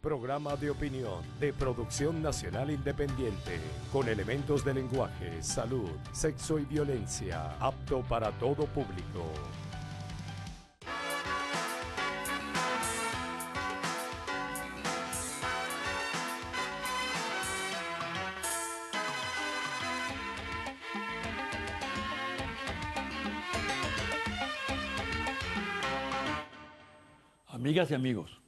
Programa de opinión de producción nacional independiente, con elementos de lenguaje, salud, sexo y violencia, apto para todo público. Amigas y amigos,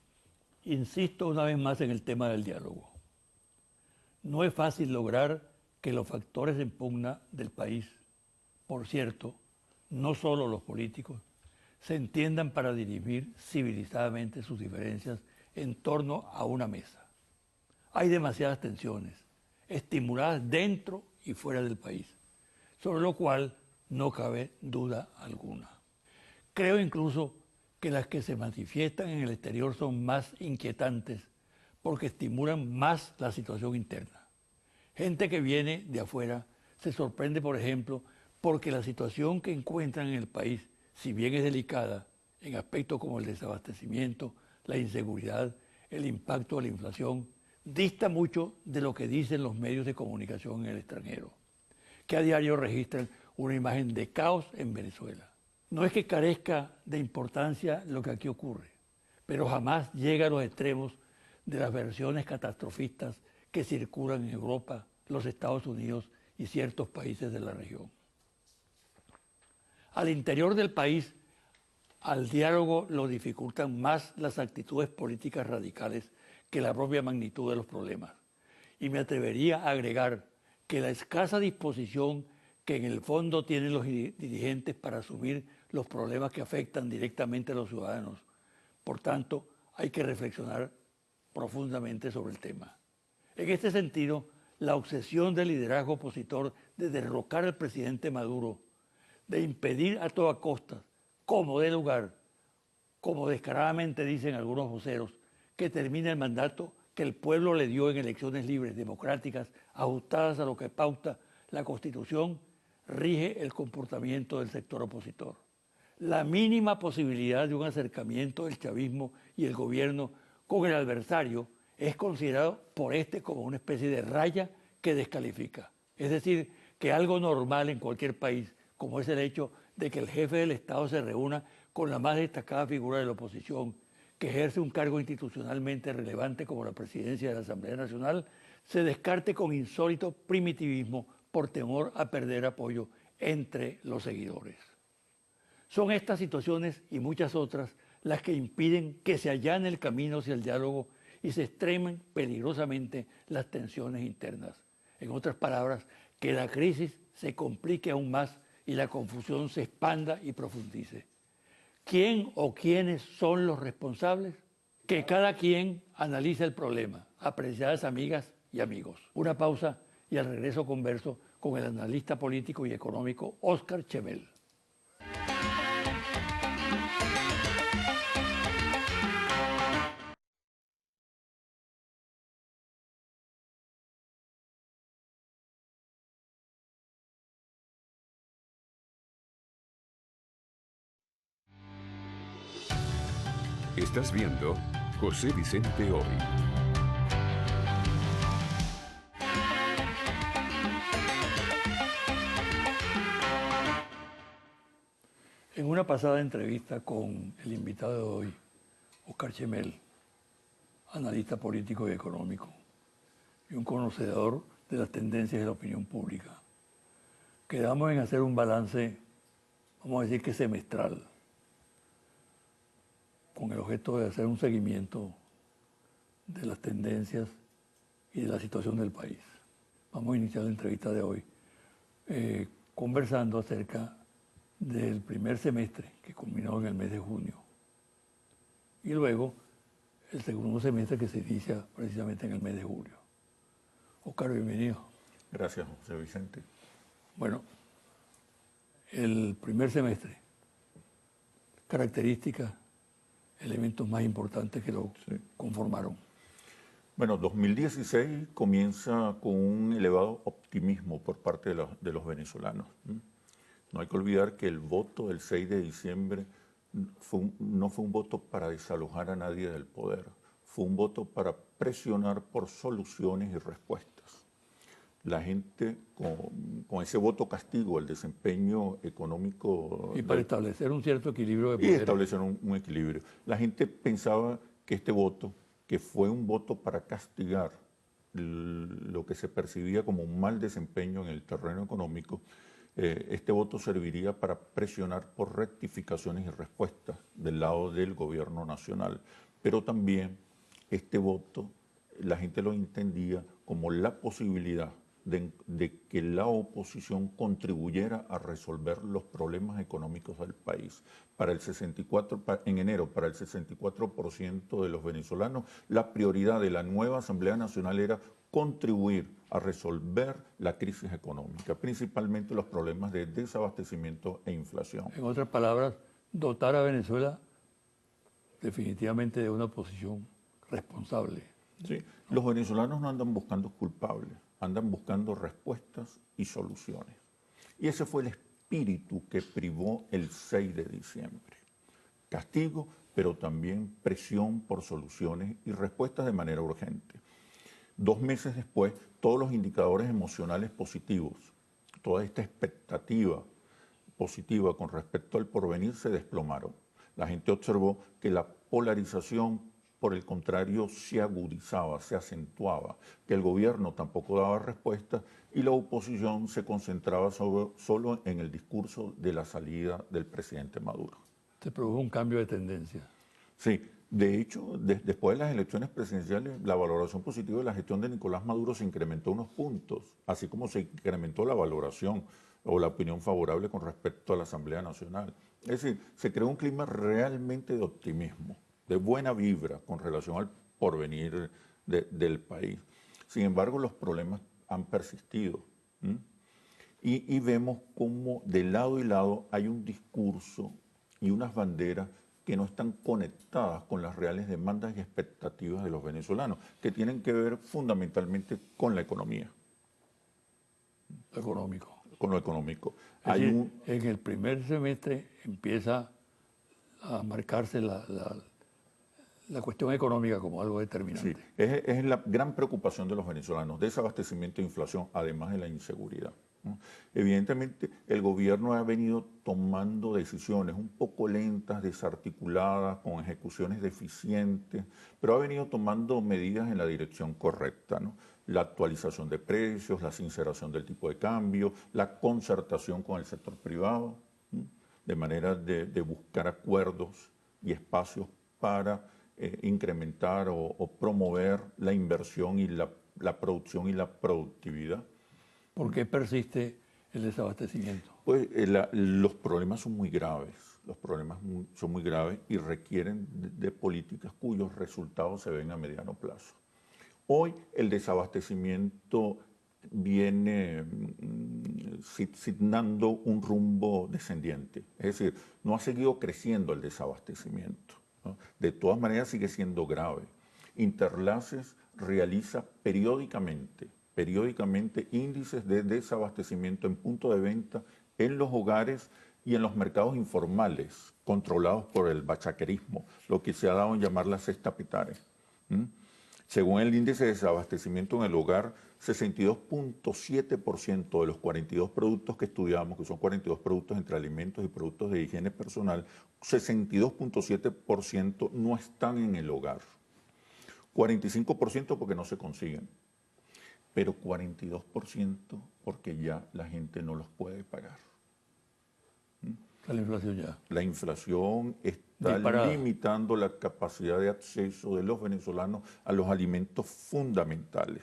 insisto una vez más en el tema del diálogo. No es fácil lograr que los factores en pugna del país, por cierto, no solo los políticos, se entiendan para dirimir civilizadamente sus diferencias en torno a una mesa. Hay demasiadas tensiones, estimuladas dentro y fuera del país, sobre lo cual no cabe duda alguna. Creo incluso que las que se manifiestan en el exterior son más inquietantes porque estimulan más la situación interna. Gente que viene de afuera se sorprende, por ejemplo, porque la situación que encuentran en el país, si bien es delicada, en aspectos como el desabastecimiento, la inseguridad, el impacto de la inflación, dista mucho de lo que dicen los medios de comunicación en el extranjero, que a diario registran una imagen de caos en Venezuela. No es que carezca de importancia lo que aquí ocurre, pero jamás llega a los extremos de las versiones catastrofistas que circulan en Europa, los Estados Unidos y ciertos países de la región. Al interior del país, al diálogo lo dificultan más las actitudes políticas radicales que la propia magnitud de los problemas. Y me atrevería a agregar que la escasa disposición que en el fondo tienen los dirigentes para asumir los problemas que afectan directamente a los ciudadanos. Por tanto, hay que reflexionar profundamente sobre el tema. En este sentido, la obsesión del liderazgo opositor de derrocar al presidente Maduro, de impedir a toda costa, como de lugar, como descaradamente dicen algunos voceros, que termine el mandato que el pueblo le dio en elecciones libres, democráticas, ajustadas a lo que pauta la Constitución, rige el comportamiento del sector opositor. La mínima posibilidad de un acercamiento del chavismo y el gobierno con el adversario es considerado por este como una especie de raya que descalifica. Es decir, que algo normal en cualquier país, como es el hecho de que el jefe del Estado se reúna con la más destacada figura de la oposición, que ejerce un cargo institucionalmente relevante como la presidencia de la Asamblea Nacional, se descarte con insólito primitivismo por temor a perder apoyo entre los seguidores. Son estas situaciones y muchas otras las que impiden que se allane el camino hacia el diálogo y se extremen peligrosamente las tensiones internas. En otras palabras, que la crisis se complique aún más y la confusión se expanda y profundice. ¿Quién o quiénes son los responsables? Que cada quien analice el problema, apreciadas amigas y amigos. Una pausa y al regreso converso con el analista político y económico Óscar Chemel. Estás viendo José Vicente Hoy. En una pasada entrevista con el invitado de hoy, Óscar Chemel, analista político y económico, y un conocedor de las tendencias de la opinión pública, quedamos en hacer un balance, vamos a decir que semestral, con el objeto de hacer un seguimiento de las tendencias y de la situación del país. Vamos a iniciar la entrevista de hoy conversando acerca del primer semestre que culminó en el mes de junio y luego el segundo semestre que se inicia precisamente en el mes de julio. Óscar, bienvenido. Gracias, José Vicente. Bueno, el primer semestre, características, elementos más importantes que lo conformaron. Bueno, 2016 comienza con un elevado optimismo por parte de los venezolanos. No hay que olvidar que el voto del 6 de diciembre no fue un voto para desalojar a nadie del poder, fue un voto para presionar por soluciones y respuestas. La gente con ese voto castigo, el desempeño económico... Y para establecer un cierto equilibrio de Y poderes. establecer un equilibrio. La gente pensaba que este voto, que fue un voto para castigar lo que se percibía como un mal desempeño en el terreno económico, este voto serviría para presionar por rectificaciones y respuestas del lado del gobierno nacional. Pero también este voto, la gente lo entendía como la posibilidad de que la oposición contribuyera a resolver los problemas económicos del país. Para el 64, en enero, para el 64% de los venezolanos, la prioridad de la nueva Asamblea Nacional era contribuir a resolver la crisis económica, principalmente los problemas de desabastecimiento e inflación. En otras palabras, dotar a Venezuela definitivamente de una posición responsable. Sí. Los venezolanos no andan buscando culpables, andan buscando respuestas y soluciones. Y ese fue el espíritu que privó el 6 de diciembre. Castigo, pero también presión por soluciones y respuestas de manera urgente. 2 meses después, todos los indicadores emocionales positivos, toda esta expectativa positiva con respecto al porvenir se desplomaron. La gente observó que la polarización, por el contrario, se agudizaba, se acentuaba, que el gobierno tampoco daba respuesta y la oposición se concentraba solo en el discurso de la salida del presidente Maduro. Se produjo un cambio de tendencia. Sí, de hecho, después de las elecciones presidenciales, la valoración positiva de la gestión de Nicolás Maduro se incrementó unos puntos, así como se incrementó la valoración o la opinión favorable con respecto a la Asamblea Nacional. Es decir, se creó un clima realmente de optimismo, de buena vibra con relación al porvenir del país. Sin embargo, los problemas han persistido. Y vemos cómo de lado y lado hay un discurso y unas banderas que no están conectadas con las reales demandas y expectativas de los venezolanos, que tienen que ver fundamentalmente con la economía. Económico. Con lo económico. Es decir, en el primer semestre empieza a marcarse la cuestión económica como algo determinante. Sí, es la gran preocupación de los venezolanos, desabastecimiento e inflación, además de la inseguridad, ¿no? Evidentemente, el gobierno ha venido tomando decisiones un poco lentas, desarticuladas, con ejecuciones deficientes, pero ha venido tomando medidas en la dirección correcta, ¿no? La actualización de precios, la sinceración del tipo de cambio, la concertación con el sector privado, ¿no? De manera de buscar acuerdos y espacios para incrementar o promover la inversión y la producción y la productividad. ¿Por qué persiste el desabastecimiento? Pues los problemas son muy graves, son muy graves y requieren de políticas cuyos resultados se ven a mediano plazo. Hoy el desabastecimiento viene signando un rumbo descendiente, es decir, no ha seguido creciendo el desabastecimiento, ¿no? De todas maneras sigue siendo grave. Interlaces realiza periódicamente índices de desabastecimiento en punto de venta en los hogares y en los mercados informales controlados por el bachaquerismo, lo que se ha dado en llamar la cesta Petare. Según el índice de desabastecimiento en el hogar, 62.7% de los 42 productos que estudiamos, que son 42 productos entre alimentos y productos de higiene personal, 62.7% no están en el hogar. 45% porque no se consiguen, pero 42% porque ya la gente no los puede pagar. La inflación ya. La inflación está limitando la capacidad de acceso de los venezolanos a los alimentos fundamentales.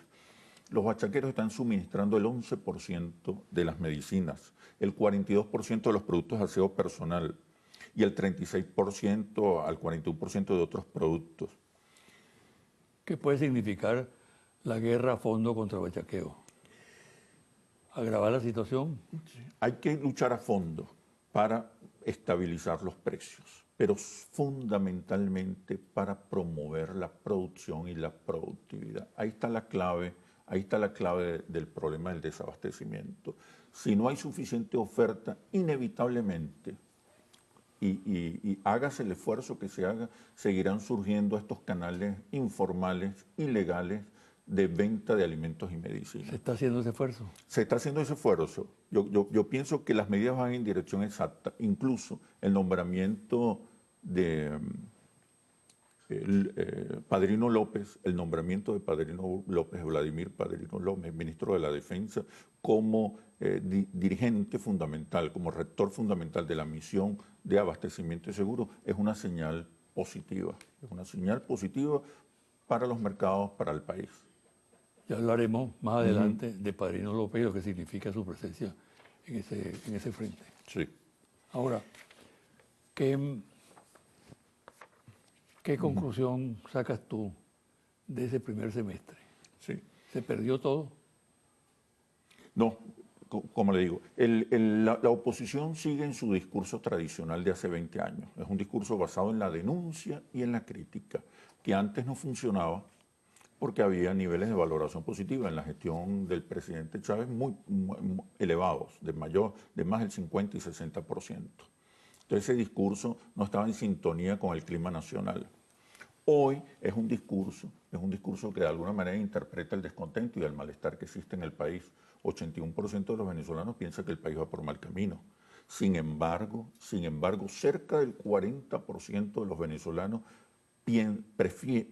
Los bachaqueros están suministrando el 11% de las medicinas, el 42% de los productos de aseo personal y el 36% al 41% de otros productos. ¿Qué puede significar la guerra a fondo contra el bachaqueo? ¿Agravar la situación? Hay que luchar a fondo para estabilizar los precios, pero fundamentalmente para promover la producción y la productividad. Ahí está la clave del problema del desabastecimiento. Si no hay suficiente oferta, inevitablemente y hágase el esfuerzo que se haga, seguirán surgiendo estos canales informales, ilegales, de venta de alimentos y medicinas. ¿Se está haciendo ese esfuerzo? Se está haciendo ese esfuerzo. Yo pienso que las medidas van en dirección exacta. Incluso el nombramiento de Padrino López, el nombramiento de Padrino López, Vladimir Padrino López, ministro de la Defensa, como dirigente fundamental, como rector fundamental de la misión de abastecimiento y seguro, es una señal positiva. Es una señal positiva para los mercados, para el país. Ya hablaremos más adelante de Padrino López y lo que significa su presencia en ese frente. Sí. Ahora, ¿qué conclusión sacas tú de ese primer semestre? Sí. ¿Se perdió todo? No, como le digo, la oposición sigue en su discurso tradicional de hace 20 años. Es un discurso basado en la denuncia y en la crítica, que antes no funcionaba porque había niveles de valoración positiva en la gestión del presidente Chávez muy elevados, de más del 50 y 60%. Entonces ese discurso no estaba en sintonía con el clima nacional. Hoy es un discurso que de alguna manera interpreta el descontento y el malestar que existe en el país. 81% de los venezolanos piensa que el país va por mal camino. Sin embargo, cerca del 40% de los venezolanos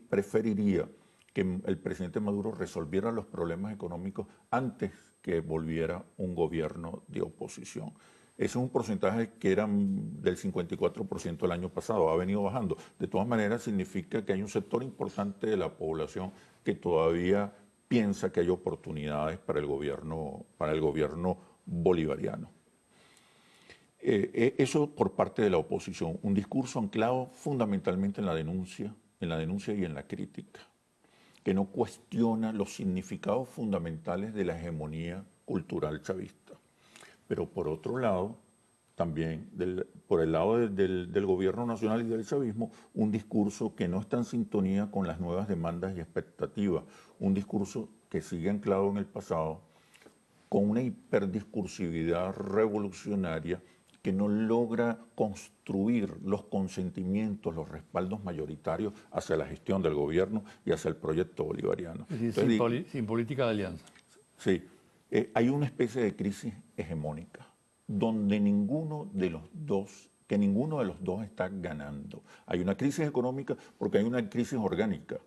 preferiría que el presidente Maduro resolviera los problemas económicos antes que volviera un gobierno de oposición. Ese es un porcentaje que era del 54% el año pasado, ha venido bajando. De todas maneras, significa que hay un sector importante de la población que todavía piensa que hay oportunidades para el gobierno bolivariano. Eso por parte de la oposición, un discurso anclado fundamentalmente en la denuncia y en la crítica, que no cuestiona los significados fundamentales de la hegemonía cultural chavista. Pero por otro lado, también por el lado del gobierno nacional y del chavismo, un discurso que no está en sintonía con las nuevas demandas y expectativas, un discurso que sigue anclado en el pasado, con una hiperdiscursividad revolucionaria que no logra construir los consentimientos, los respaldos mayoritarios hacia la gestión del gobierno y hacia el proyecto bolivariano. Es decir, Entonces, sin política de alianza. Sí, hay una especie de crisis hegemónica donde ninguno de los dos está ganando. Hay una crisis económica porque hay una crisis orgánica.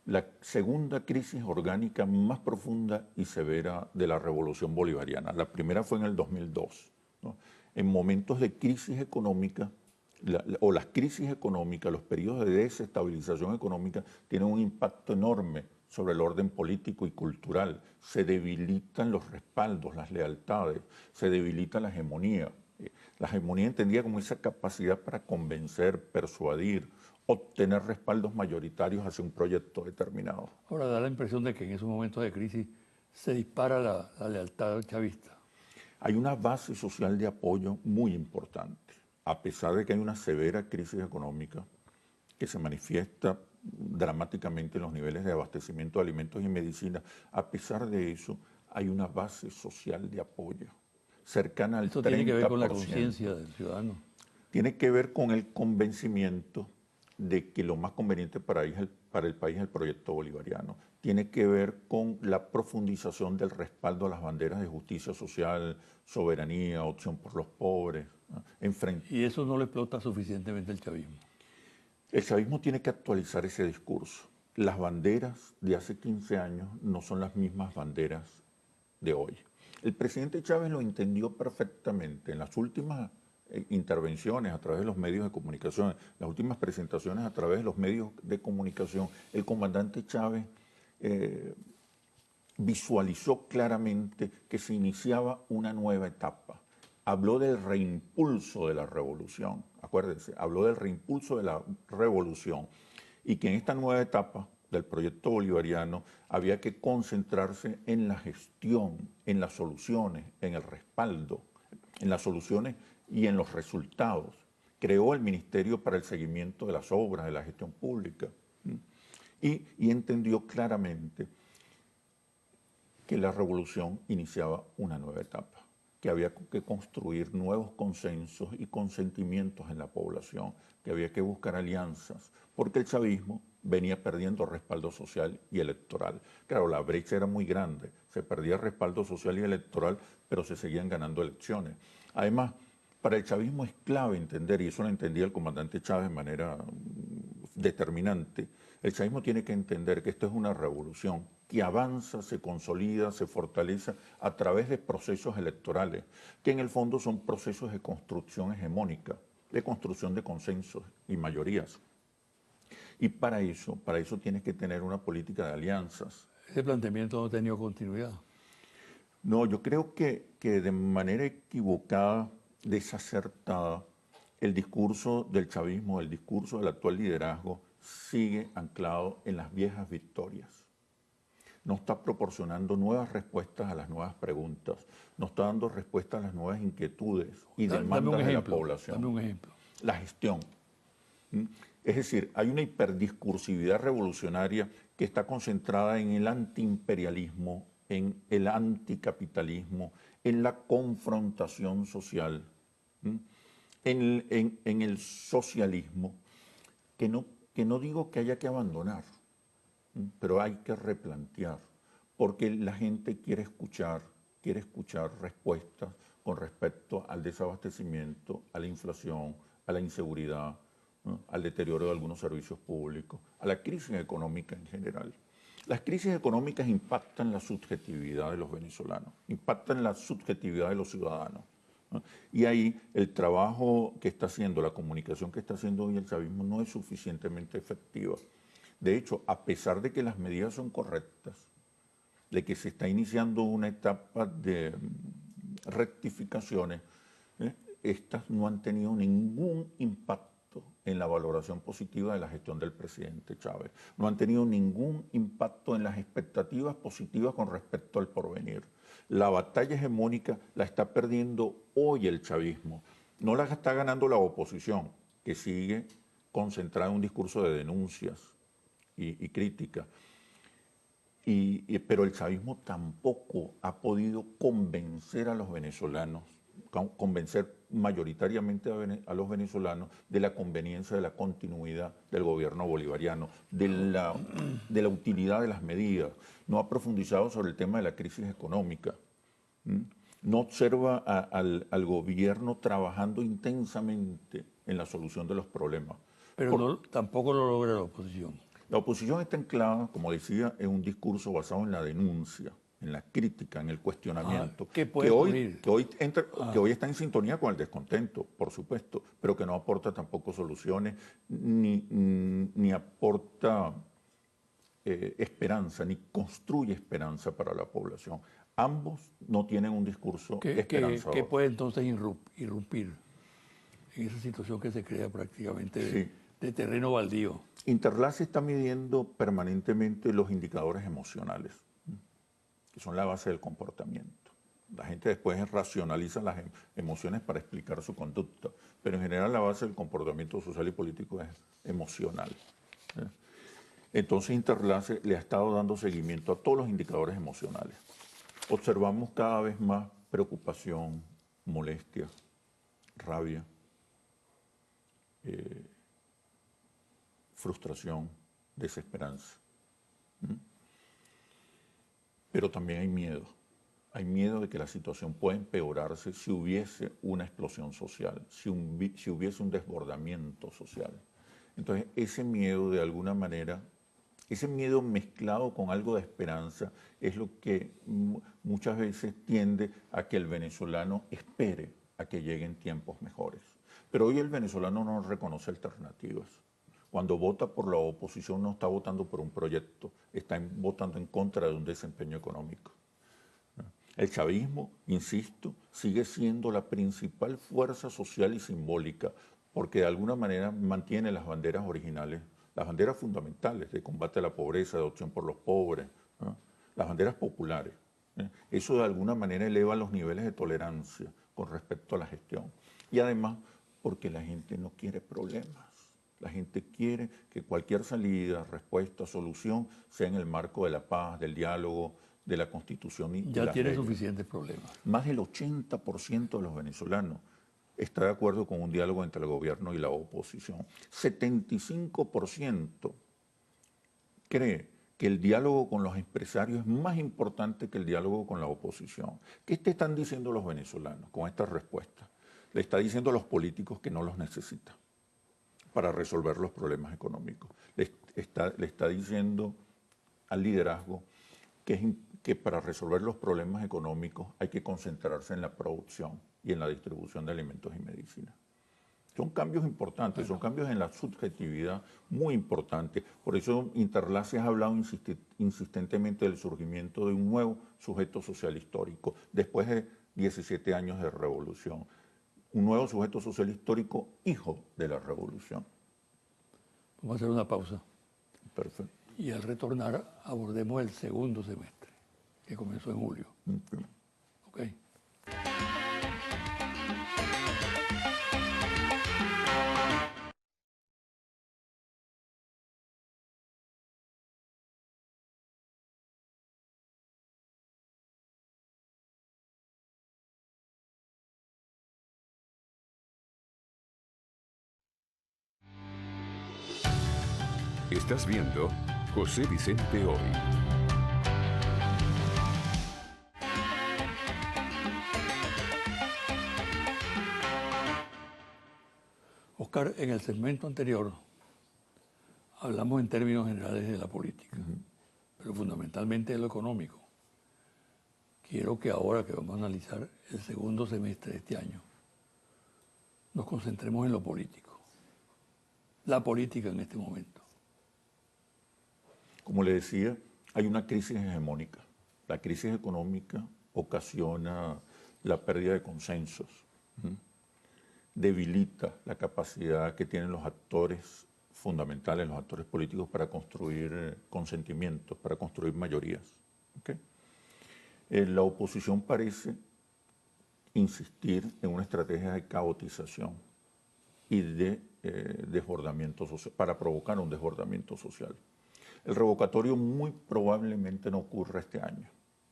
La segunda crisis orgánica más profunda y severa de la revolución bolivariana. La primera fue en el 2002, ¿no? En momentos de crisis económica, las crisis económicas, los periodos de desestabilización económica tienen un impacto enorme sobre el orden político y cultural. Se debilitan los respaldos, las lealtades, se debilita la hegemonía. La hegemonía entendida como esa capacidad para convencer, persuadir, obtener respaldos mayoritarios hacia un proyecto determinado. Ahora da la impresión de que en esos momentos de crisis se dispara la lealtad chavista. Hay una base social de apoyo muy importante, a pesar de que hay una severa crisis económica que se manifiesta dramáticamente en los niveles de abastecimiento de alimentos y medicinas. A pesar de eso, hay una base social de apoyo cercana al 30%. Esto tiene que ver con la conciencia del ciudadano. Tiene que ver con el convencimiento de que lo más conveniente para el país es el proyecto bolivariano. Tiene que ver con la profundización del respaldo a las banderas de justicia social, soberanía, opción por los pobres. ¿No? Y eso no lo explota suficientemente el chavismo. El chavismo tiene que actualizar ese discurso. Las banderas de hace 15 años no son las mismas banderas de hoy. El presidente Chávez lo entendió perfectamente en las últimas intervenciones a través de los medios de comunicación, las últimas presentaciones a través de los medios de comunicación. El comandante Chávez visualizó claramente que se iniciaba una nueva etapa. Habló del reimpulso de la revolución, acuérdense, habló del reimpulso de la revolución y que en esta nueva etapa del proyecto bolivariano había que concentrarse en la gestión, en las soluciones, en el respaldo, en las soluciones y en los resultados. Creó el Ministerio para el Seguimiento de las Obras, de la Gestión Pública y entendió claramente que la revolución iniciaba una nueva etapa. que había que construir nuevos consensos y consentimientos en la población, que había que buscar alianzas, porque el chavismo venía perdiendo respaldo social y electoral. Claro, la brecha era muy grande, se perdía respaldo social y electoral, pero se seguían ganando elecciones. Además, para el chavismo es clave entender, y eso lo entendía el comandante Chávez de manera determinante, el chavismo tiene que entender que esto es una revolución que avanza, se consolida, se fortalece a través de procesos electorales, que en el fondo son procesos de construcción hegemónica, de construcción de consensos y mayorías. Y para eso tienes que tener una política de alianzas. Ese planteamiento no ha tenido continuidad. No, yo creo que de manera equivocada, desacertada, el discurso del chavismo, el discurso del actual liderazgo, sigue anclado en las viejas victorias. No está proporcionando nuevas respuestas a las nuevas preguntas, no está dando respuestas a las nuevas inquietudes y demandas de la población. Dame un ejemplo. La gestión. Es decir, hay una hiperdiscursividad revolucionaria que está concentrada en el antiimperialismo, en el anticapitalismo, en la confrontación social, en el socialismo, que no digo que haya que abandonar, pero hay que replantear, porque la gente quiere escuchar respuestas con respecto al desabastecimiento, a la inflación, a la inseguridad, ¿no?, al deterioro de algunos servicios públicos, a la crisis económica en general. Las crisis económicas impactan la subjetividad de los venezolanos, impactan la subjetividad de los ciudadanos, ¿no? Y ahí el trabajo que está haciendo, la comunicación que está haciendo hoy el chavismo no es suficientemente efectiva. De hecho, a pesar de que las medidas son correctas, de que se está iniciando una etapa de rectificaciones, estas no han tenido ningún impacto en la valoración positiva de la gestión del presidente Chávez. No han tenido ningún impacto en las expectativas positivas con respecto al porvenir. La batalla hegemónica la está perdiendo hoy el chavismo. No la está ganando la oposición, que sigue concentrada en un discurso de denuncias y crítica. Pero el chavismo tampoco ha podido convencer a los venezolanos, convencer mayoritariamente a los venezolanos de la conveniencia de la continuidad del gobierno bolivariano, de la utilidad de las medidas. No ha profundizado sobre el tema de la crisis económica. No observa al gobierno trabajando intensamente en la solución de los problemas. Pero tampoco lo logra la oposición. La oposición está anclada, como decía, en un discurso basado en la denuncia, en la crítica, en el cuestionamiento, que hoy está en sintonía con el descontento, por supuesto, pero que no aporta tampoco soluciones, ni aporta esperanza, ni construye esperanza para la población. Ambos no tienen un discurso esperanzador. ¿Qué puede entonces irrumpir en esa situación que se crea prácticamente de terreno baldío? Interlace está midiendo permanentemente los indicadores emocionales, que son la base del comportamiento. La gente después racionaliza las emociones para explicar su conducta, pero en general la base del comportamiento social y político es emocional. Entonces Interlace le ha estado dando seguimiento a todos los indicadores emocionales. Observamos cada vez más preocupación, molestia, rabia, frustración, desesperanza. Pero también hay miedo. Hay miedo de que la situación pueda empeorarse si hubiese una explosión social, si hubiese un desbordamiento social. Entonces, ese miedo de alguna manera, ese miedo mezclado con algo de esperanza es lo que muchas veces tiende a que el venezolano espere a que lleguen tiempos mejores. Pero hoy el venezolano no reconoce alternativas. Cuando vota por la oposición no está votando por un proyecto, está votando en contra de un desempeño económico. El chavismo, insisto, sigue siendo la principal fuerza social y simbólica porque de alguna manera mantiene las banderas originales, las banderas fundamentales de combate a la pobreza, de opción por los pobres, ¿no?, las banderas populares. Eso de alguna manera eleva los niveles de tolerancia con respecto a la gestión. Y además porque la gente no quiere problemas. La gente quiere que cualquier salida, respuesta, solución sea en el marco de la paz, del diálogo, de la Constitución y de Ya las tiene leyes. suficientes problemas. Más del 80% de los venezolanos está de acuerdo con un diálogo entre el gobierno y la oposición. 75% cree que el diálogo con los empresarios es más importante que el diálogo con la oposición. ¿Qué te están diciendo los venezolanos con esta respuesta? Le está diciendo a los políticos que no los necesitan para resolver los problemas económicos. Le está diciendo al liderazgo que para resolver los problemas económicos hay que concentrarse en la producción y en la distribución de alimentos y medicinas. Son cambios importantes, son cambios en la subjetividad muy importantes. Por eso Interlace ha hablado insistentemente del surgimiento de un nuevo sujeto social histórico, después de 17 años de revolución. Un nuevo sujeto social histórico, hijo de la revolución. Vamos a hacer una pausa. Perfecto. Y al retornar abordemos el segundo semestre, que comenzó en julio. ¿Ok? Estás viendo José Vicente Hoy. Oscar, en el segmento anterior hablamos en términos generales de la política, pero fundamentalmente de lo económico. Quiero que ahora que vamos a analizar el segundo semestre de este año, nos concentremos en lo político. La política en este momento. Como le decía, hay una crisis hegemónica. La crisis económica ocasiona la pérdida de consensos, debilita la capacidad que tienen los actores fundamentales, los actores políticos, para construir consentimientos, para construir mayorías. ¿Okay? La oposición parece insistir en una estrategia de caotización y de desbordamiento social, para provocar un desbordamiento social. El revocatorio muy probablemente no ocurra este año.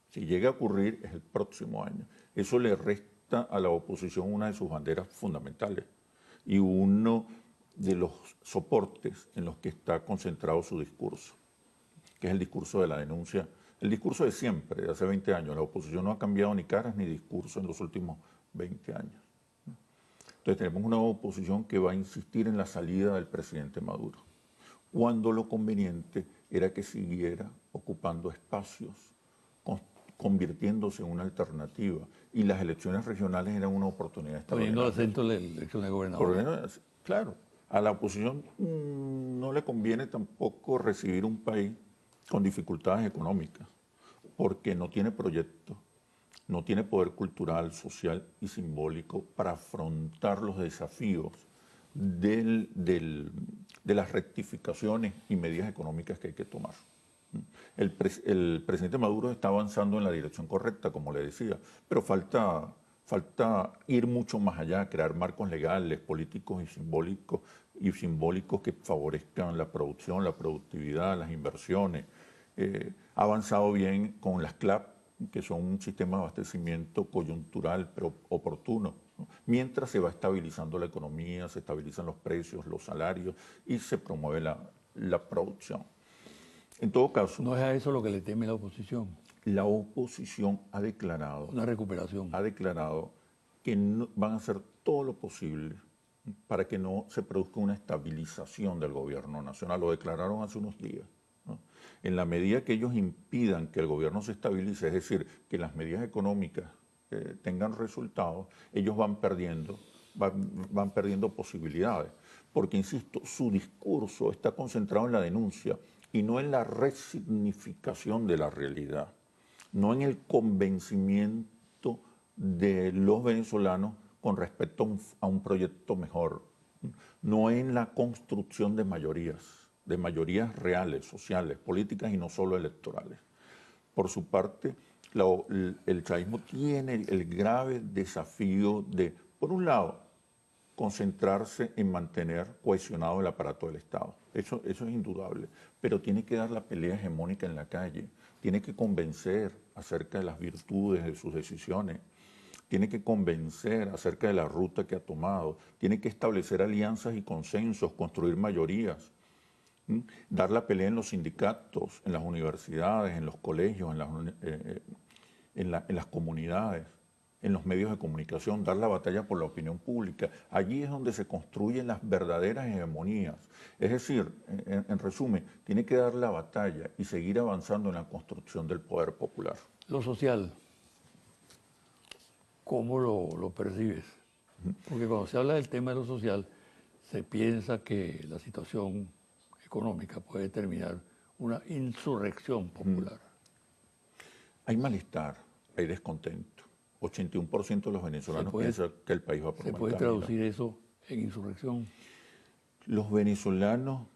Si llega a ocurrir, es el próximo año. Eso le resta a la oposición una de sus banderas fundamentales y uno de los soportes en los que está concentrado su discurso, que es el discurso de la denuncia, el discurso de siempre, de hace 20 años. La oposición no ha cambiado ni caras ni discurso en los últimos 20 años. Entonces tenemos una oposición que va a insistir en la salida del presidente Maduro, cuando lo conveniente era que siguiera ocupando espacios, convirtiéndose en una alternativa. Y las elecciones regionales eran una oportunidad Poniendo extraordinaria. acento en la elección de gobernador. Claro, a la oposición no le conviene tampoco recibir un país con dificultades económicas, porque no tiene proyecto, no tiene poder cultural, social y simbólico para afrontar los desafíos de las rectificaciones y medidas económicas que hay que tomar. El presidente Maduro está avanzando en la dirección correcta, como le decía, pero falta ir mucho más allá, crear marcos legales, políticos y simbólicos que favorezcan la producción, la productividad, las inversiones. Ha avanzado bien con las CLAP, que son un sistema de abastecimiento coyuntural pero oportuno, ¿no? Mientras se va estabilizando la economía, se estabilizan los precios, los salarios y se promueve la producción. En todo caso, No es a eso lo que le teme la oposición. la oposición ha declarado, Una recuperación. que van a hacer todo lo posible para que no se produzca una estabilización del gobierno nacional. Lo declararon hace unos días, ¿no? En la medida que ellos impidan que el gobierno se estabilice, es decir, que las medidas económicas tengan resultados, ellos van perdiendo posibilidades. Porque, insisto, su discurso está concentrado en la denuncia y no en la resignificación de la realidad, no en el convencimiento de los venezolanos con respecto a un proyecto mejor, no en la construcción de mayorías reales, sociales, políticas y no solo electorales. Por su parte, el chavismo tiene el grave desafío de, por un lado, concentrarse en mantener cohesionado el aparato del Estado. Eso es indudable. Pero tiene que dar la pelea hegemónica en la calle. Tiene que convencer acerca de las virtudes de sus decisiones. Tiene que convencer acerca de la ruta que ha tomado. Tiene que establecer alianzas y consensos, construir mayorías. Dar la pelea en los sindicatos, en las universidades, en los colegios, en las comunidades, en los medios de comunicación, dar la batalla por la opinión pública. Allí es donde se construyen las verdaderas hegemonías. Es decir, en resumen, tiene que dar la batalla y seguir avanzando en la construcción del poder popular. Lo social, ¿cómo lo percibes? Porque cuando se habla del tema de lo social, se piensa que la situación económica puede terminar una insurrección popular. Hay malestar, hay descontento. 81% de los venezolanos piensan que el país va por mal camino. ¿Se puede traducir eso en insurrección? Los venezolanos,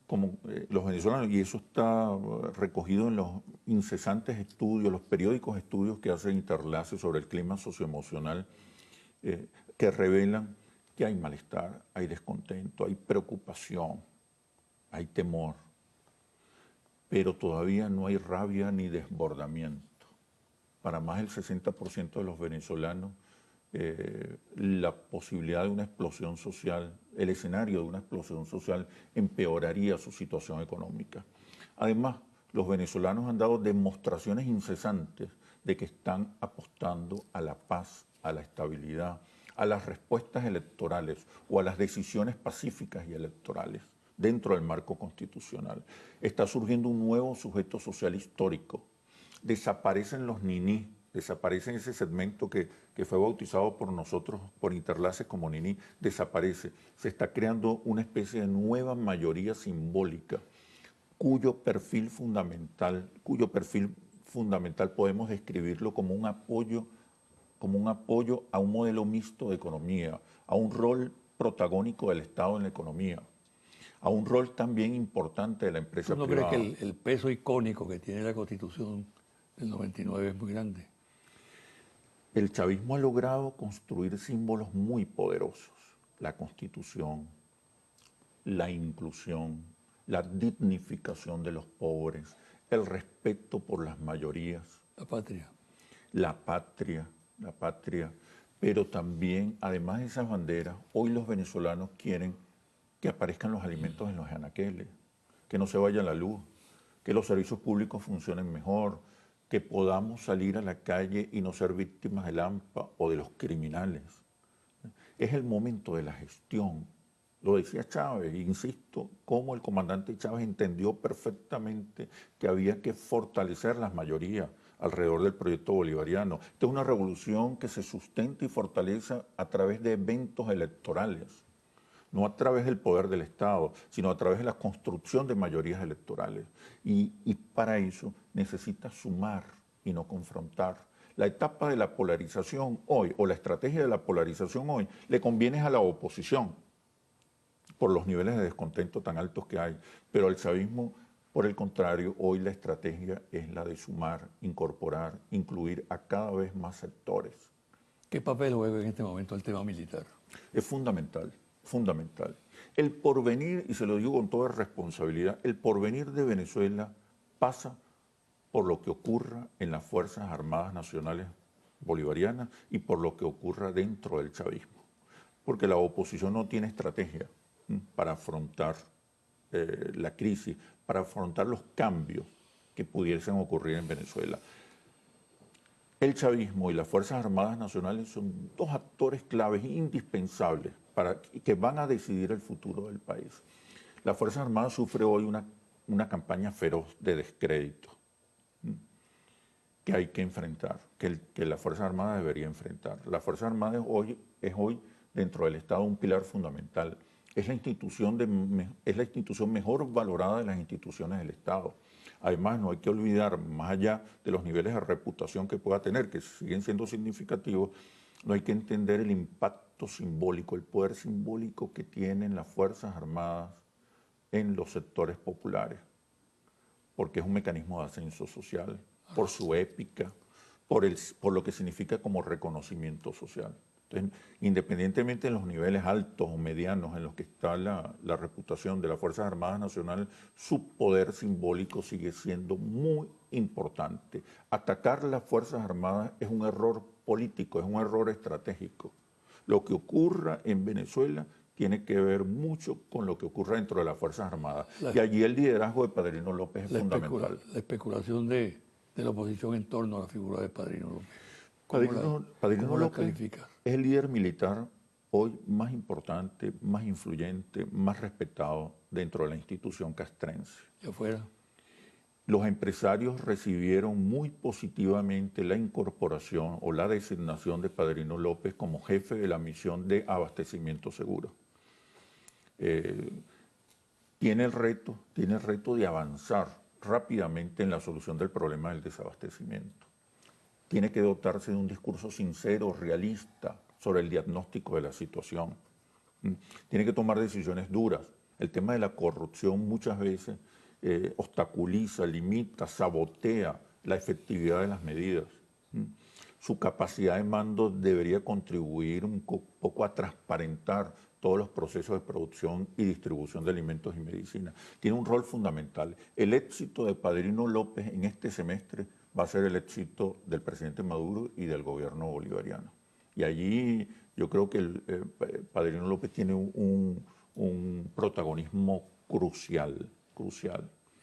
y eso está recogido en los incesantes estudios, los periódicos estudios que hacen Interlace sobre el clima socioemocional, que revelan que hay malestar, hay descontento, hay preocupación, hay temor, pero todavía no hay rabia ni desbordamiento. Para más del 60% de los venezolanos, la posibilidad de una explosión social, el escenario de una explosión social empeoraría su situación económica. Además, los venezolanos han dado demostraciones incesantes de que están apostando a la paz, a la estabilidad, a las respuestas electorales o a las decisiones pacíficas y electorales dentro del marco constitucional. Está surgiendo un nuevo sujeto social histórico. Desaparecen los niní, desaparece ese segmento que fue bautizado por nosotros, por Interlace como niní, desaparece. Se está creando una especie de nueva mayoría simbólica cuyo perfil fundamental podemos describirlo como un apoyo a un modelo mixto de economía, a un rol protagónico del Estado en la economía, a un rol también importante de la empresa privada. privada. ¿No crees que el peso icónico que tiene la Constitución del 99 es muy grande? El chavismo ha logrado construir símbolos muy poderosos. La Constitución, la inclusión, la dignificación de los pobres, el respeto por las mayorías. La patria. La patria. Pero también, además de esas banderas, hoy los venezolanos quieren que aparezcan los alimentos en los anaqueles, que no se vaya la luz, que los servicios públicos funcionen mejor, que podamos salir a la calle y no ser víctimas del AMPA o de los criminales. Es el momento de la gestión. Lo decía Chávez, insisto, cómo el comandante Chávez entendió perfectamente que había que fortalecer las mayorías alrededor del proyecto bolivariano. Esta es una revolución que se sustenta y fortalece a través de eventos electorales, no a través del poder del Estado, sino a través de la construcción de mayorías electorales. Y para eso necesita sumar y no confrontar. La etapa de la polarización hoy, o la estrategia de la polarización hoy, le conviene a la oposición, por los niveles de descontento tan altos que hay. Pero al chavismo, por el contrario, hoy la estrategia es la de sumar, incorporar, incluir a cada vez más sectores. ¿Qué papel juega en este momento el tema militar? Es fundamental. Fundamental. El porvenir, y se lo digo con toda responsabilidad, el porvenir de Venezuela pasa por lo que ocurra en las Fuerzas Armadas Nacionales Bolivarianas y por lo que ocurra dentro del chavismo. Porque la oposición no tiene estrategia para afrontar la crisis, para afrontar los cambios que pudiesen ocurrir en Venezuela. El chavismo y las Fuerzas Armadas Nacionales son dos actores claves indispensables que van a decidir el futuro del país. La Fuerza Armada sufre hoy una campaña feroz de descrédito que hay que enfrentar, que la Fuerza Armada debería enfrentar. La Fuerza Armada es hoy dentro del Estado un pilar fundamental. Es la institución mejor valorada de las instituciones del Estado. Además, no hay que olvidar, más allá de los niveles de reputación que pueda tener, que siguen siendo significativos, no hay que entender el impacto simbólico, el poder simbólico que tienen las Fuerzas Armadas en los sectores populares, porque es un mecanismo de ascenso social, por su épica, por lo que significa como reconocimiento social. Entonces, independientemente de los niveles altos o medianos en los que está la reputación de las Fuerzas Armadas Nacionales, su poder simbólico sigue siendo muy importante. Atacar las Fuerzas Armadas es un error político, es un error estratégico. Lo que ocurra en Venezuela tiene que ver mucho con lo que ocurre dentro de las Fuerzas Armadas. Y allí el liderazgo de Padrino López es fundamental. La especulación de la oposición en torno a la figura de Padrino López. Padrino López es el líder militar hoy más importante, más influyente, más respetado dentro de la institución castrense. ¿Y afuera? Los empresarios recibieron muy positivamente la incorporación o la designación de Padrino López como jefe de la misión de abastecimiento seguro. Tiene el reto de avanzar rápidamente en la solución del problema del desabastecimiento. Tiene que dotarse de un discurso sincero, realista, sobre el diagnóstico de la situación. Tiene que tomar decisiones duras. El tema de la corrupción muchas veces obstaculiza, limita, sabotea la efectividad de las medidas. Su capacidad de mando debería contribuir un poco a transparentar todos los procesos de producción y distribución de alimentos y medicinas. Tiene un rol fundamental. El éxito de Padrino López en este semestre va a ser el éxito del presidente Maduro y del gobierno bolivariano. Y allí yo creo que Padrino López tiene un protagonismo crucial.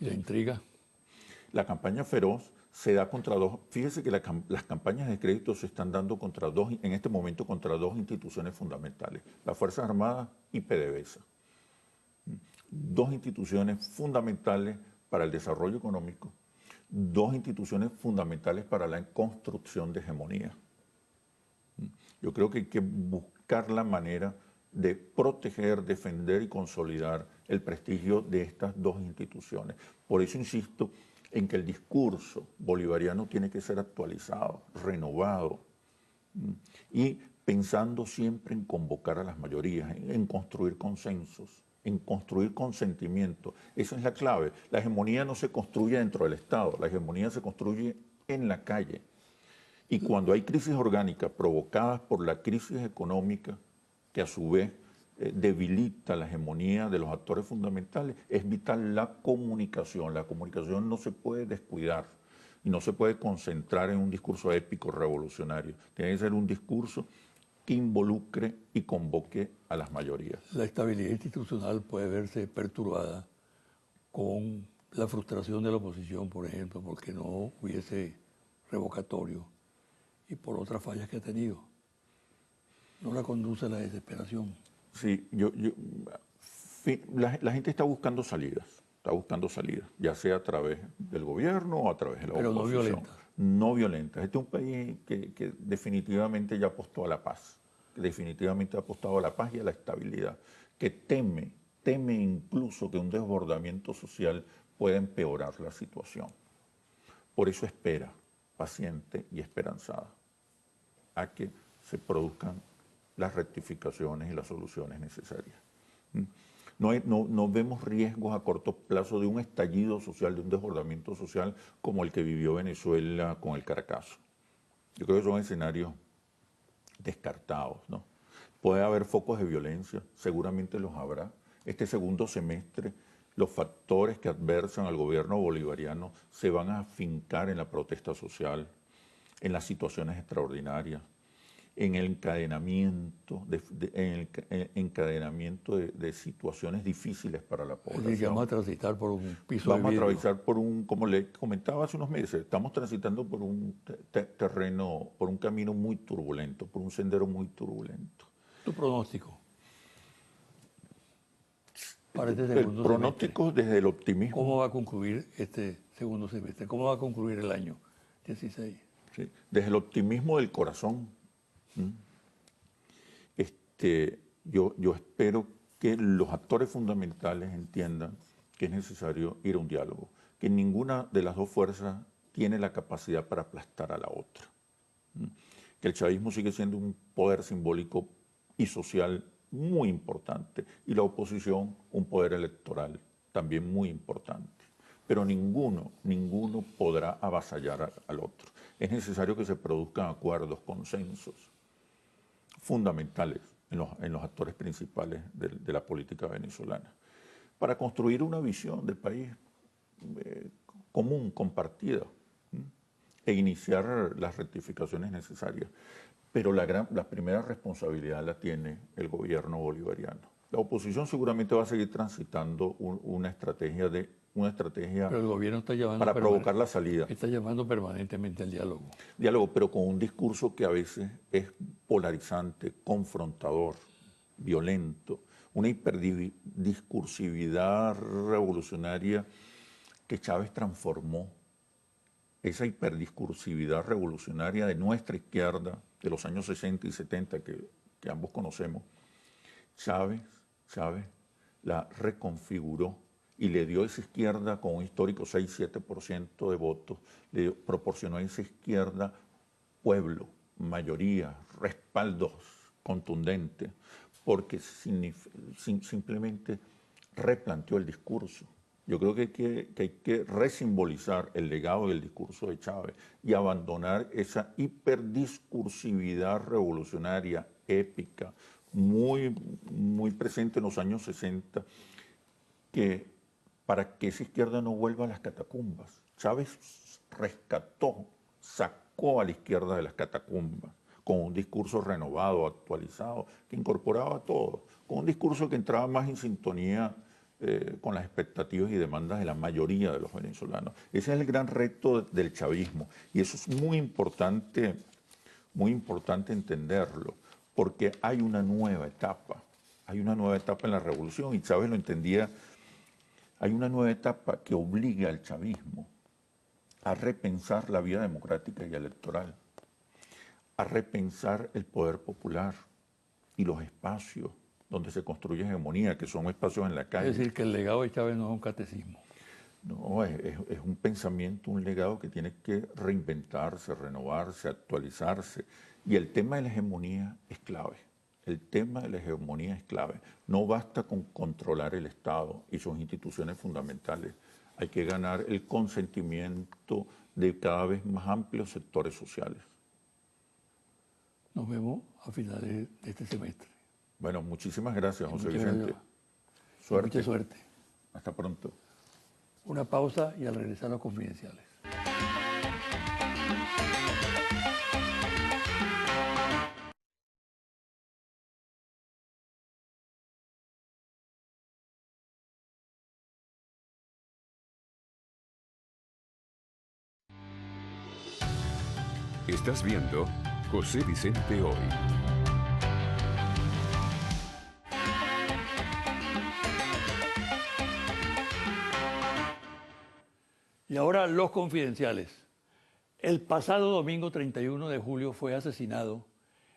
¿Y la intriga? La campaña feroz se da contra dos. Fíjese que las campañas de crédito se están dando en este momento contra dos instituciones fundamentales, las Fuerzas Armadas y PDVSA. Dos instituciones fundamentales para el desarrollo económico, dos instituciones fundamentales para la construcción de hegemonía. Yo creo que hay que buscar la manera de proteger, defender y consolidar el prestigio de estas dos instituciones. Por eso insisto en que el discurso bolivariano tiene que ser actualizado, renovado, y pensando siempre en convocar a las mayorías, en construir consensos, en construir consentimiento. Esa es la clave. La hegemonía no se construye dentro del Estado, la hegemonía se construye en la calle. Y cuando hay crisis orgánicas provocadas por la crisis económica, que a su vez debilita la hegemonía de los actores fundamentales, es vital la comunicación. La comunicación no se puede descuidar y no se puede concentrar en un discurso épico revolucionario. Tiene que ser un discurso que involucre y convoque a las mayorías. La estabilidad institucional puede verse perturbada con la frustración de la oposición, por ejemplo, porque no hubiese revocatorio y por otras fallas que ha tenido. No la conduce a la desesperación. Sí, la gente está buscando salidas, ya sea a través del gobierno o a través de la oposición. Pero no violentas. No violentas. Este es un país que definitivamente ya apostó a la paz, que definitivamente ha apostado a la paz y a la estabilidad, que teme incluso que un desbordamiento social pueda empeorar la situación. Por eso espera, paciente y esperanzada, a que se produzcan las rectificaciones y las soluciones necesarias. No vemos riesgos a corto plazo de un estallido social, de un desbordamiento social como el que vivió Venezuela con el Caracazo. Yo creo que son escenarios descartados, ¿no? Puede haber focos de violencia, seguramente los habrá. Este segundo semestre, los factores que adversan al gobierno bolivariano se van a afincar en la protesta social, en las situaciones extraordinarias, en el encadenamiento de situaciones difíciles para la población. Es decir, vamos a transitar por un piso Vamos de vidrio. a atravesar por como le comentaba hace unos meses, estamos transitando por un terreno, por un camino muy turbulento, por un sendero muy turbulento. ¿Tu pronóstico para este El segundo pronóstico semestre? desde el optimismo. ¿Cómo va a concluir este segundo semestre? ¿Cómo va a concluir el año 16? Sí, desde el optimismo del corazón. Yo espero que los actores fundamentales entiendan que es necesario ir a un diálogo, que ninguna de las dos fuerzas tiene la capacidad para aplastar a la otra, que el chavismo sigue siendo un poder simbólico y social muy importante y la oposición un poder electoral también muy importante, pero ninguno podrá avasallar al otro. Es necesario que se produzcan acuerdos, consensos. fundamentales en los actores principales de la política venezolana, para construir una visión de país común, compartida, e iniciar las rectificaciones necesarias. Pero la primera responsabilidad la tiene el gobierno bolivariano. La oposición seguramente va a seguir transitando una estrategia Pero el gobierno está llamando para provocar la salida. Está llamando permanentemente al diálogo. Diálogo, pero con un discurso que a veces es polarizante, confrontador, violento, una hiperdiscursividad revolucionaria que Chávez transformó. Esa hiperdiscursividad revolucionaria de nuestra izquierda, de los años 60 y 70 que ambos conocemos, Chávez la reconfiguró y le dio a esa izquierda con un histórico 6-7% de votos, le proporcionó a esa izquierda pueblo, mayoría, respaldos contundentes, porque simplemente replanteó el discurso. Yo creo que hay que resimbolizar el legado del discurso de Chávez y abandonar esa hiperdiscursividad revolucionaria, épica, muy, muy presente en los años 60, para que esa izquierda no vuelva a las catacumbas. Chávez rescató, sacó a la izquierda de las catacumbas con un discurso renovado, actualizado, que incorporaba todo, con un discurso que entraba más en sintonía con las expectativas y demandas de la mayoría de los venezolanos. Ese es el gran reto del chavismo y eso es muy importante entenderlo, porque hay una nueva etapa en la revolución y Chávez lo entendía. Hay una nueva etapa que obliga al chavismo a repensar la vida democrática y electoral, a repensar el poder popular y los espacios donde se construye hegemonía, que son espacios en la calle. Es decir, que el legado de Chávez no es un catecismo. No, es un pensamiento, un legado que tiene que reinventarse, renovarse, actualizarse. Y el tema de la hegemonía es clave. El tema de la hegemonía es clave. No basta con controlar el Estado y sus instituciones fundamentales. Hay que ganar el consentimiento de cada vez más amplios sectores sociales. Nos vemos a finales de este semestre. Bueno, muchísimas gracias, José Muchas Vicente. gracias. Suerte. Mucha suerte. Hasta pronto. Una pausa y al regresar los confidenciales. Estás viendo José Vicente Hoy. Y ahora los confidenciales. El pasado domingo 31 de julio fue asesinado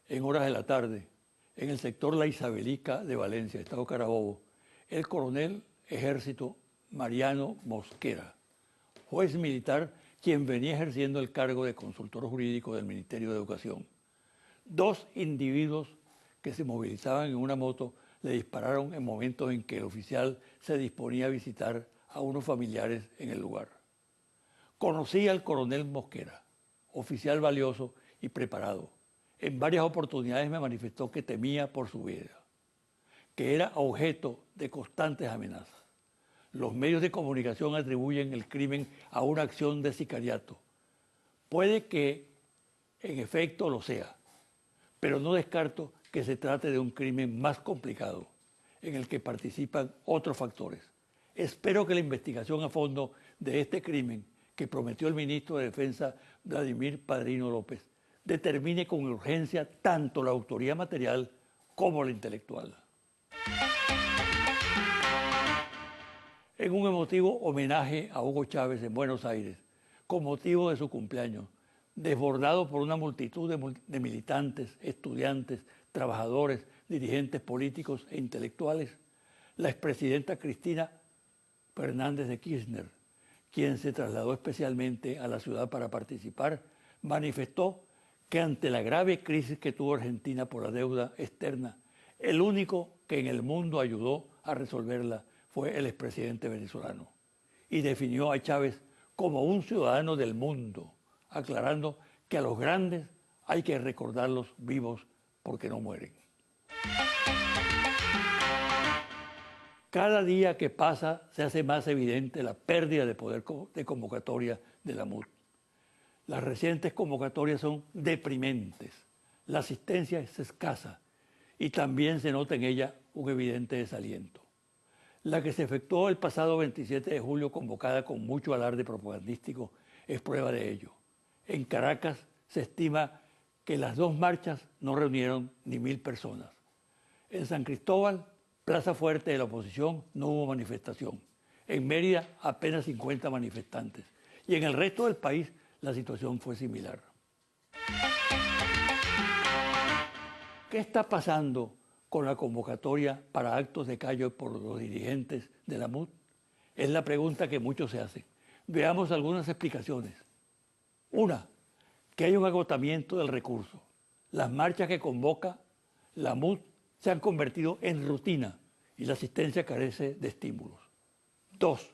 en horas de la tarde en el sector La Isabelica de Valencia, Estado Carabobo, el coronel ejército Mariano Mosquera, juez militar quien venía ejerciendo el cargo de consultor jurídico del Ministerio de Educación. Dos individuos que se movilizaban en una moto le dispararon en momentos en que el oficial se disponía a visitar a unos familiares en el lugar. Conocí al coronel Mosquera, oficial valioso y preparado. En varias oportunidades me manifestó que temía por su vida, que era objeto de constantes amenazas. Los medios de comunicación atribuyen el crimen a una acción de sicariato. Puede que en efecto lo sea, pero no descarto que se trate de un crimen más complicado, en el que participan otros factores. Espero que la investigación a fondo de este crimen que prometió el ministro de Defensa, Vladimir Padrino López, determine con urgencia tanto la autoría material como la intelectual. En un emotivo homenaje a Hugo Chávez en Buenos Aires, con motivo de su cumpleaños, desbordado por una multitud de militantes, estudiantes, trabajadores, dirigentes políticos e intelectuales, la expresidenta Cristina Fernández de Kirchner, quien se trasladó especialmente a la ciudad para participar, manifestó que ante la grave crisis que tuvo Argentina por la deuda externa, el único que en el mundo ayudó a resolverla fue el expresidente venezolano, y definió a Chávez como un ciudadano del mundo, aclarando que a los grandes hay que recordarlos vivos porque no mueren. Cada día que pasa se hace más evidente la pérdida de poder de convocatoria de la MUD. Las recientes convocatorias son deprimentes, la asistencia es escasa y también se nota en ella un evidente desaliento. La que se efectuó el pasado 27 de julio, convocada con mucho alarde propagandístico, es prueba de ello. En Caracas se estima que las dos marchas no reunieron ni 1000 personas. En San Cristóbal, plaza fuerte de la oposición, no hubo manifestación. En Mérida, apenas 50 manifestantes. Y en el resto del país, la situación fue similar. ¿Qué está pasando con la convocatoria para actos de callo por los dirigentes de la MUD? Es la pregunta que muchos se hacen. Veamos algunas explicaciones. Una, que hay un agotamiento del recurso. Las marchas que convoca la MUD se han convertido en rutina y la asistencia carece de estímulos. Dos,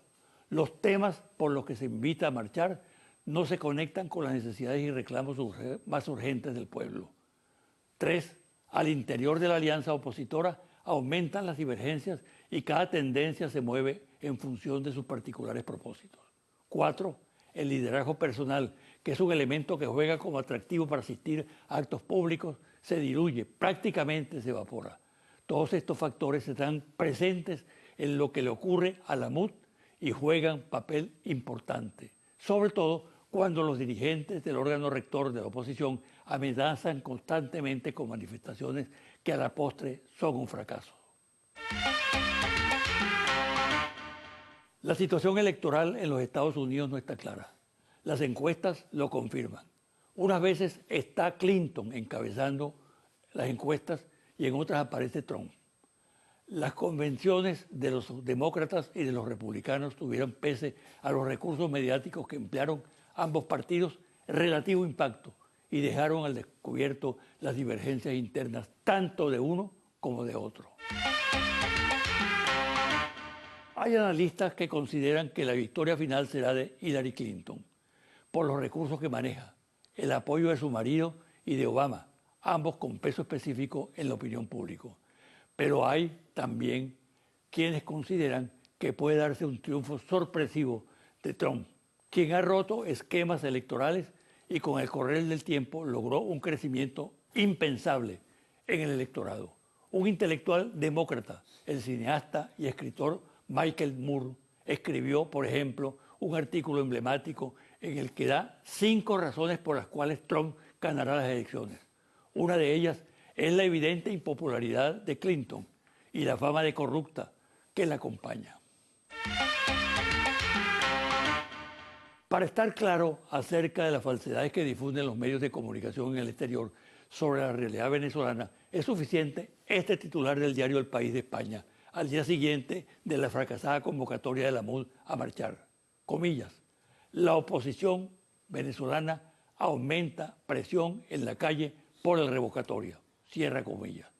los temas por los que se invita a marchar no se conectan con las necesidades y reclamos más urgentes del pueblo. Tres, al interior de la alianza opositora aumentan las divergencias y cada tendencia se mueve en función de sus particulares propósitos. Cuatro, el liderazgo personal, que es un elemento que juega como atractivo para asistir a actos públicos, se diluye, prácticamente se evapora. Todos estos factores están presentes en lo que le ocurre a la MUD y juegan papel importante, sobre todo cuando los dirigentes del órgano rector de la oposición amenazan constantemente con manifestaciones que a la postre son un fracaso. La situación electoral en los Estados Unidos no está clara. Las encuestas lo confirman. Unas veces está Clinton encabezando las encuestas y en otras aparece Trump. Las convenciones de los demócratas y de los republicanos tuvieron, pese a los recursos mediáticos que emplearon ambos partidos, relativo impacto y dejaron al descubierto las divergencias internas tanto de uno como de otro. Hay analistas que consideran que la victoria final será de Hillary Clinton por los recursos que maneja, el apoyo de su marido y de Obama, ambos con peso específico en la opinión pública. Pero hay también quienes consideran que puede darse un triunfo sorpresivo de Trump, quien ha roto esquemas electorales y con el correr del tiempo logró un crecimiento impensable en el electorado. Un intelectual demócrata, el cineasta y escritor Michael Moore, escribió, por ejemplo, un artículo emblemático en el que da 5 razones por las cuales Trump ganará las elecciones. Una de ellas es la evidente impopularidad de Clinton y la fama de corrupta que la acompaña. Para estar claro acerca de las falsedades que difunden los medios de comunicación en el exterior sobre la realidad venezolana, es suficiente este titular del diario El País de España, al día siguiente de la fracasada convocatoria de la MUD a marchar. Comillas, la oposición venezolana aumenta presión en la calle por el revocatorio. Cierra comillas.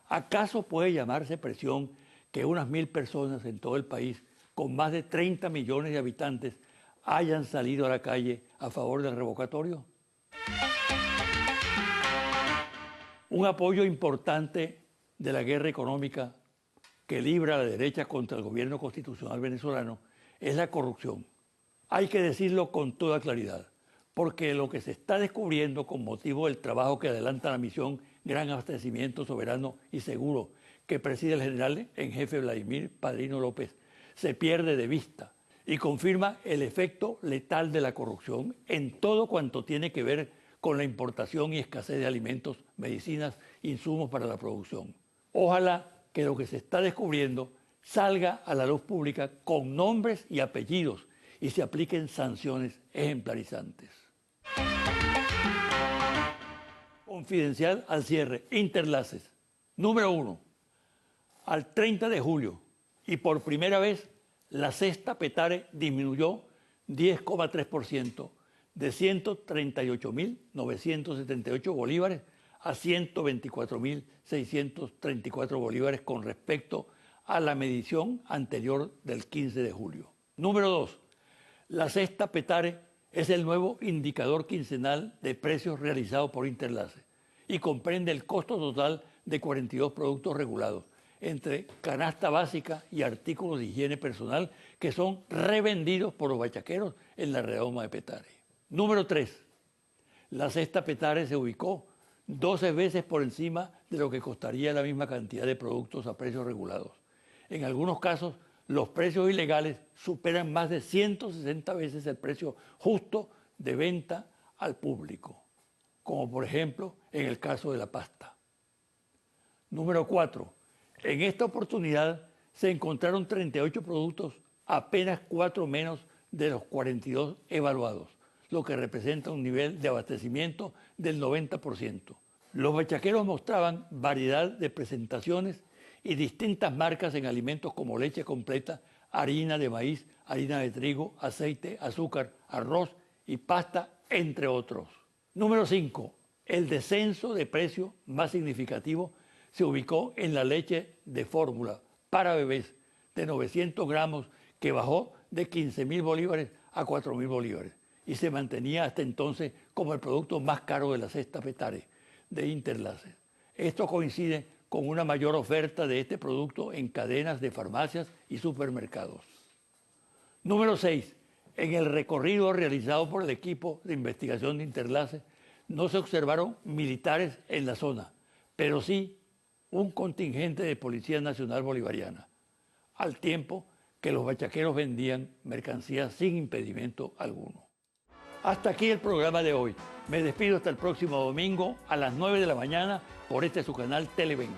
¿Acaso puede llamarse presión que unas 1000 personas en todo el país, con más de 30 millones de habitantes, hayan salido a la calle a favor del revocatorio? Un apoyo importante de la guerra económica que libra la derecha contra el gobierno constitucional venezolano es la corrupción. Hay que decirlo con toda claridad, porque lo que se está descubriendo con motivo del trabajo que adelanta la misión Gran Abastecimiento Soberano y Seguro que preside el general en jefe Vladimir Padrino López se pierde de vista y confirma el efecto letal de la corrupción en todo cuanto tiene que ver con la importación y escasez de alimentos, medicinas, insumos para la producción. Ojalá que lo que se está descubriendo salga a la luz pública con nombres y apellidos y se apliquen sanciones ejemplarizantes. Confidencial al cierre, Interlaces. Número 1. Al 30 de julio y por primera vez la cesta Petare disminuyó 10,3% de 138.978 bolívares a 124.634 bolívares con respecto a la medición anterior del 15 de julio. Número 2. La cesta Petare es el nuevo indicador quincenal de precios realizado por Interlace y comprende el costo total de 42 productos regulados, entre canasta básica y artículos de higiene personal que son revendidos por los bachaqueros en la redoma de Petare. Número 3. La cesta Petare se ubicó 12 veces por encima de lo que costaría la misma cantidad de productos a precios regulados. En algunos casos, los precios ilegales superan más de 160 veces el precio justo de venta al público, como por ejemplo en el caso de la pasta. Número 4. En esta oportunidad se encontraron 38 productos, apenas 4 menos de los 42 evaluados, lo que representa un nivel de abastecimiento del 90%. Los bachaqueros mostraban variedad de presentaciones y distintas marcas en alimentos como leche completa, harina de maíz, harina de trigo, aceite, azúcar, arroz y pasta, entre otros. Número 5. El descenso de precio más significativo se ubicó en la leche de fórmula para bebés de 900 gramos, que bajó de 15.000 bolívares a 4.000 bolívares y se mantenía hasta entonces como el producto más caro de la cesta Petare de Interlaces. Esto coincide con una mayor oferta de este producto en cadenas de farmacias y supermercados. Número 6. En el recorrido realizado por el equipo de investigación de Interlaces no se observaron militares en la zona, pero sí un contingente de Policía Nacional Bolivariana, al tiempo que los bachaqueros vendían mercancías sin impedimento alguno. Hasta aquí el programa de hoy. Me despido hasta el próximo domingo a las 9 de la mañana por este su canal Televen.